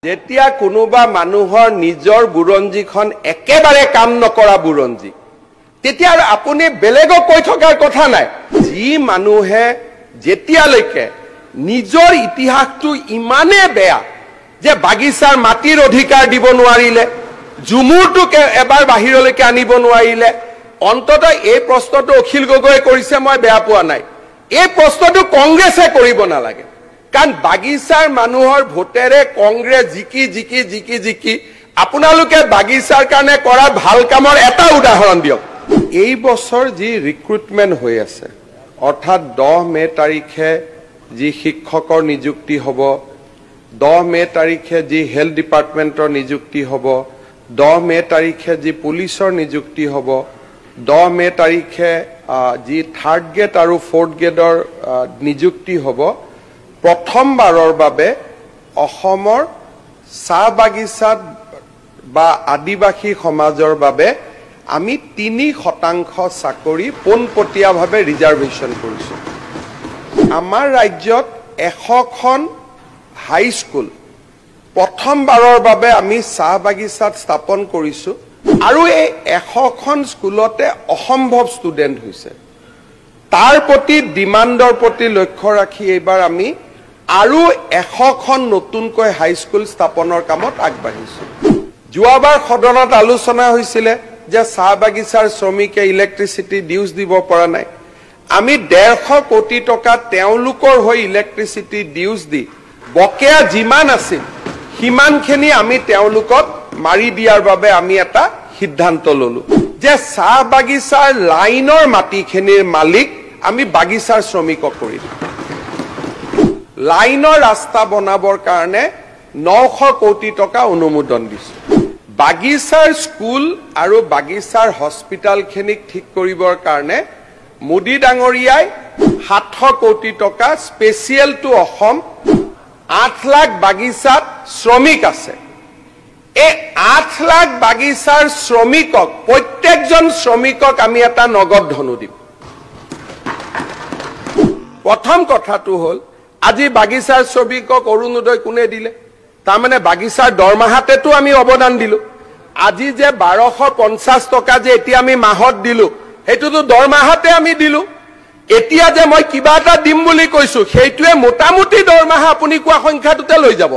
যেতিয়া কোনোবা মানুহৰ নিজৰ বুৰঞ্জীখন একেবাৰে কাম নকৰা বুৰঞ্জী তেতিয়া আপুনি বেলেগক কৈ থকাৰ কথা নাই যি মানুহে যেতিয়ালৈকে নিজৰ ইতিহাসটো ইমানে বেয়া যে বাগিচাৰ মাটিৰ অধিকাৰ দিব নোৱাৰিলে জুমুৰটোকে এবাৰ বাহিৰলৈকে আনিব নোৱাৰিলে অন্তত এই প্ৰশ্নটো অখিল গগৈ কৰিছে মই বেয়া পোৱা নাই এই প্ৰশ্নটো কংগ্ৰেছে কৰিব নালাগে কাৰণ বাগিচাৰ মানুহৰ ভোটেৰে কংগ্ৰেছ জিকি আপোনালোকে বাগিচাৰ কাৰণে কৰা ভাল কামৰ এটা উদাহৰণ দিয়ক এই বছৰ যি ৰিক্ৰুটমেন্ট হৈ আছে অৰ্থাৎ 10 মে তাৰিখে যি শিক্ষকৰ নিযুক্তি হ'ব 10 মে তাৰিখে যি হেলথ ডিপাৰ্টমেন্টৰ নিযুক্তি হ'ব 10 মে তাৰিখে যি পুলিচৰ নিযুক্তি হ'ব 10 মে তাৰিখে যি থাৰ্ড গ্ৰেড আৰু ফৰ্থ গ্ৰেডৰ নিযুক্তি হ'ব প্ৰথমবাৰৰ বাবে অসমৰ চাহ বাগিচাত বা আদিবাসী সমাজৰ বাবে আমি 3% চাকৰি পোনপটীয়াভাৱে ৰিজাৰ্ভেশ্যন কৰিছো আমাৰ ৰাজ্যত 100খন হাই স্কুল প্ৰথমবাৰৰ বাবে আমি চাহ বাগিচাত স্থাপন কৰিছো আৰু এই 100খন স্কুলতে অসম্ভৱ ষ্টুডেন্ট হৈছে তাৰ প্ৰতি ডিমান্ডৰ প্ৰতি লক্ষ্য ৰাখি এইবাৰ আমি আৰু 100খন নতুনকৈ হাই স্কুল স্থাপনৰ কামত আগবাঢ়িছো যোৱাবাৰ সদনত আলোচনা হৈছিল যে চাহ বাগিচাৰ শ্ৰমিকে ইলেক্ট্ৰিচিটি ডিউজ দিব পৰা নাই আমি 150 কোটি টকা তেওঁলোকৰ হৈ ইলেক্ট্ৰিচিটি ডিউজ দি বকেয়া যিমান আছিল হিমানখিনি আমি তেওঁলোকক মাৰি দিয়াৰ বাবে আমি এটা সিদ্ধান্ত ললো যে চাহ বাগিচাৰ লাইনৰ মাটিখিনিৰ মালিক আমি বাগিচাৰ শ্ৰমিকক কৰি দিম লাইনৰ ৰাস্তা বনাবৰ কাৰণে 900 কোটি টকা অনুমোদন দিছো বাগিচাৰ স্কুল আৰু বাগিচাৰ হস্পিটালখিনিক ঠিক কৰিবৰ কাৰণে মোদী ডাঙৰীয়াই 700 কোটি টকা স্পেচিয়েল টু অসম 8 লাখ বাগিচাত শ্ৰমিক আছে এই 8 লাখ বাগিচাৰ শ্ৰমিকক প্ৰত্যেকজন শ্ৰমিকক আমি এটা নগদ ধনু দিম প্ৰথম কথাটো হ'ল আজি বাগিচাৰ শ্ৰমিকক অৰুণোদয় কোনে দিলে তাৰ মানে বাগিচাৰ দৰমহাতেতো আমি অৱদান দিলো আজি যে 1250 টকা যে এতিয়া আমি মাহত দিলো হেতুটো দৰমহাতে আমি দিলো এতিয়া যে মই কিবা এটা দিম বুলি কৈছো সেইটোৱে মোটামুটি দৰমহা আপুনি কোৱা সংখ্যাটোতে লৈ যাব